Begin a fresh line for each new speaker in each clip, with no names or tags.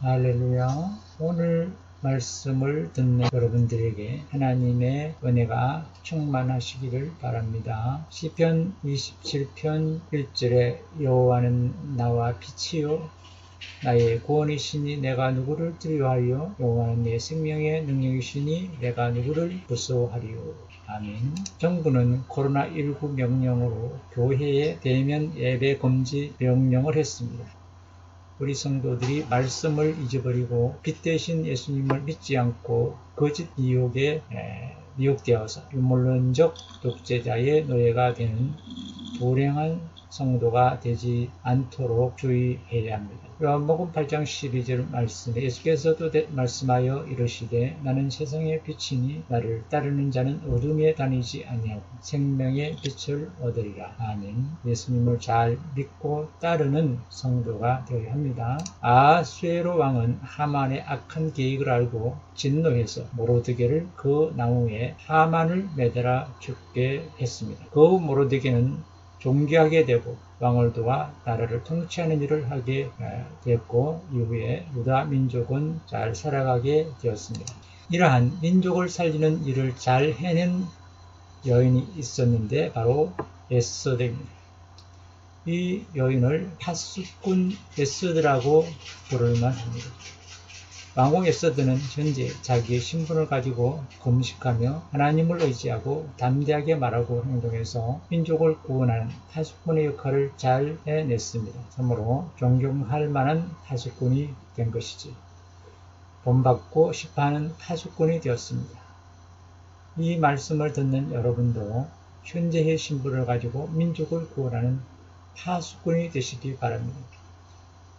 할렐루야. 오늘 말씀을 듣는 여러분들에게 하나님의 은혜가 충만하시기를 바랍니다. 시편 27편 1절에 여호와는 나와 빛이요 나의 구원이시니 내가 누구를 두려워하리요. 여호와는 내 생명의 능력이시니 내가 누구를 무서워하리요. 아멘. 정부는 코로나19 명령으로 교회에 대면 예배 금지 명령을 했습니다. 우리 성도들이 말씀을 잊어버리고 빛 대신 예수님을 믿지 않고 거짓 유혹에 미혹되어서 유물론적 독재자의 노예가 되는 불행한 성도가 되지 않도록 주의해야 합니다. 요한복음 8장 12절 말씀에 예수께서도 말씀하여 이르시되 나는 세상의 빛이니 나를 따르는 자는 어둠에 다니지 아니하고 생명의 빛을 얻으리라. 아멘. 예수님을 잘 믿고 따르는 성도가 되어야 합니다. 아수에로 왕은 하만의 악한 계획을 알고 진노해서 모로드게를 그 나무에 하만을 매달아 죽게 했습니다. 그 모로드게는 존귀하게 되고 왕을 도와 나라를 통치하는 일을 하게 됐고 이후에 유다 민족은 잘 살아가게 되었습니다. 이러한 민족을 살리는 일을 잘 해낸 여인이 있었는데 바로 에스더입니다. 이 여인을 파수꾼 에스더라고 부를만 합니다. 왕후 에스더는 현재 자기의 신분을 가지고 금식하며 하나님을 의지하고 담대하게 말하고 행동해서 민족을 구원하는 파수꾼의 역할을 잘 해냈습니다. 참으로 존경할 만한 파수꾼이 된 것이지. 본받고 싶어하는 파수꾼이 되었습니다. 이 말씀을 듣는 여러분도 현재의 신분을 가지고 민족을 구원하는 파수꾼이 되시기 바랍니다.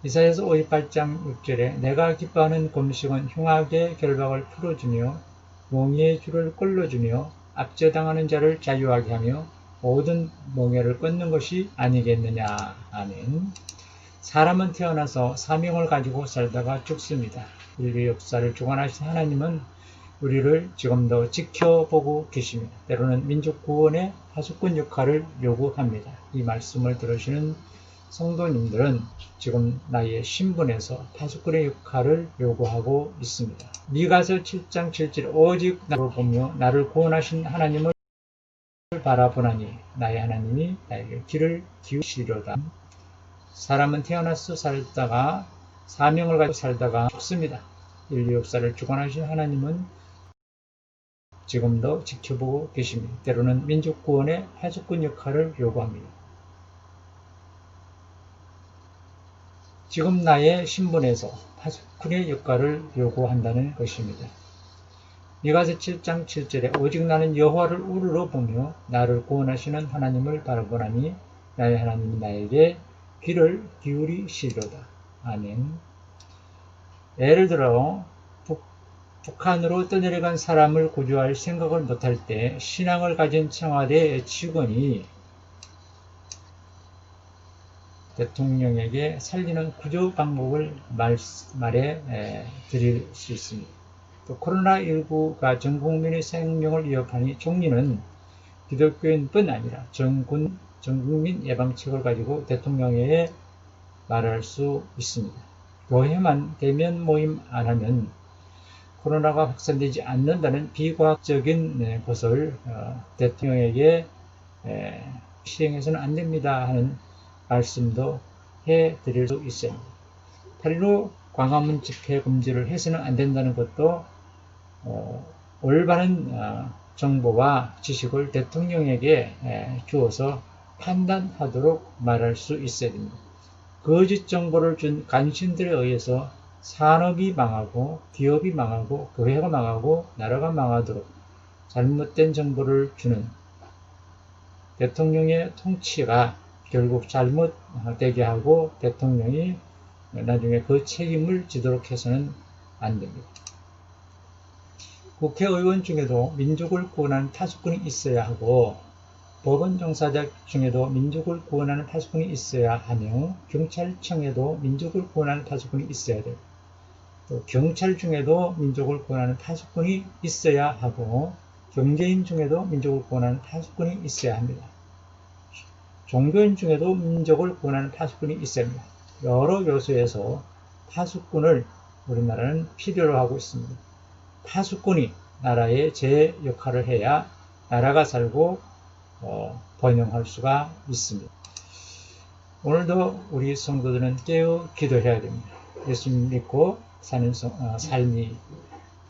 이사야서 58장 6절에 내가 기뻐하는 금식은 흉악의 결박을 풀어주며 몽의 줄을 끌어주며 압제당하는 자를 자유하게 하며 모든 멍에를 끊는 것이 아니겠느냐. 아멘. 사람은 태어나서 사명을 가지고 살다가 죽습니다. 인류 역사를 주관하신 하나님은 우리를 지금도 지켜보고 계십니다. 때로는 민족 구원의 파수꾼 역할을 요구합니다. 이 말씀을 들으시는 성도님들은 지금 나의 신분에서 파수꾼의 역할을 요구하고 있습니다. 미가서 7장 7절 오직 나를 보며 나를 구원하신 하나님을 바라보나니 나의 하나님이 나에게 귀를 기울이시리로다. 사람은 태어나서 살다가 사명을 가지고 살다가 죽습니다. 인류 역사를 주관하신 하나님은 지금도 지켜보고 계십니다. 때로는 민족 구원의 파수꾼 역할을 요구합니다. 지금 나의 신분에서 파수꾼의 역할을 요구한다는 것입니다. 미가서 7장 7절에 오직 나는 여호와를 우러러 보며 나를 구원하시는 하나님을 바라보나니 나의 하나님이 나에게 귀를 기울이시리로다. 아멘. 예를 들어 북한으로 떠내려간 사람을 구조할 생각을 못할 때 신앙을 가진 청와대 직원이 대통령에게 살리는 구조 방법을 말해 드릴 수 있습니다. 또 코로나19가 전 국민의 생명을 위협하니 총리는 기독교인뿐 아니라 전 국민 예방책을 가지고 대통령에게 말할 수 있습니다. 교회만 대면 모임 안 하면 코로나가 확산되지 않는다는 비과학적인 것을 대통령에게 시행해서는 안 됩니다 하는 말씀도 해드릴 수 있습니다. 8.15 광화문 집회 금지를 해서는 안 된다는 것도 올바른 정보와 지식을 대통령에게 주어서 판단하도록 말할 수 있어야 됩니다. 거짓 정보를 준 간신들에 의해서 산업이 망하고 기업이 망하고 교회가 망하고 나라가 망하도록 잘못된 정보를 주는 대통령의 통치가 결국 잘못되게 하고 대통령이 나중에 그 책임을 지도록 해서는 안 됩니다. 국회의원 중에도 민족을 구원하는 파수꾼이 있어야 하고 법원 종사자 중에도 민족을 구원하는 파수꾼이 있어야 하며 경찰청에도 민족을 구원하는 파수꾼이 있어야 돼요. 또 경찰 중에도 민족을 구원하는 파수꾼이 있어야 하고 경제인 중에도 민족을 구원하는 파수꾼이 있어야 합니다. 종교인 중에도 민족을 구원하는 파수꾼이 있어야 합니다. 여러 요소에서 파수꾼을 우리나라는 필요로 하고 있습니다. 파수꾼이 나라의 제 역할을 해야 나라가 살고 번영할 수가 있습니다. 오늘도 우리 성도들은 깨어 기도해야 됩니다. 예수님 믿고 사는 삶이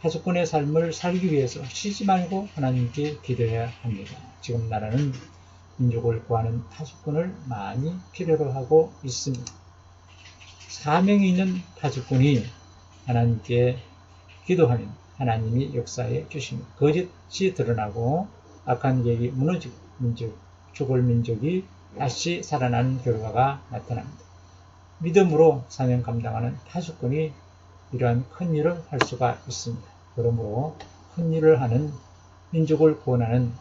파수꾼의 삶을 살기 위해서 쉬지 말고 하나님께 기도해야 합니다. 지금 나라는 민족을 구하는 파수꾼을 많이 필요로 하고 있습니다. 사명이 있는 파수꾼이 하나님께 기도하면 하나님이 역사해 주십니다. 거짓이 드러나고 악한 계획이 무너지고 죽을 민족이 다시 살아나는 결과가 나타납니다. 믿음으로 사명 감당하는 파수꾼이 이러한 큰 일을 할 수가 있습니다. 그러므로 큰 일을 하는 민족을 구원하는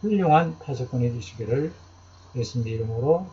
훌륭한 파수꾼이 되시기를 예수님의 이름으로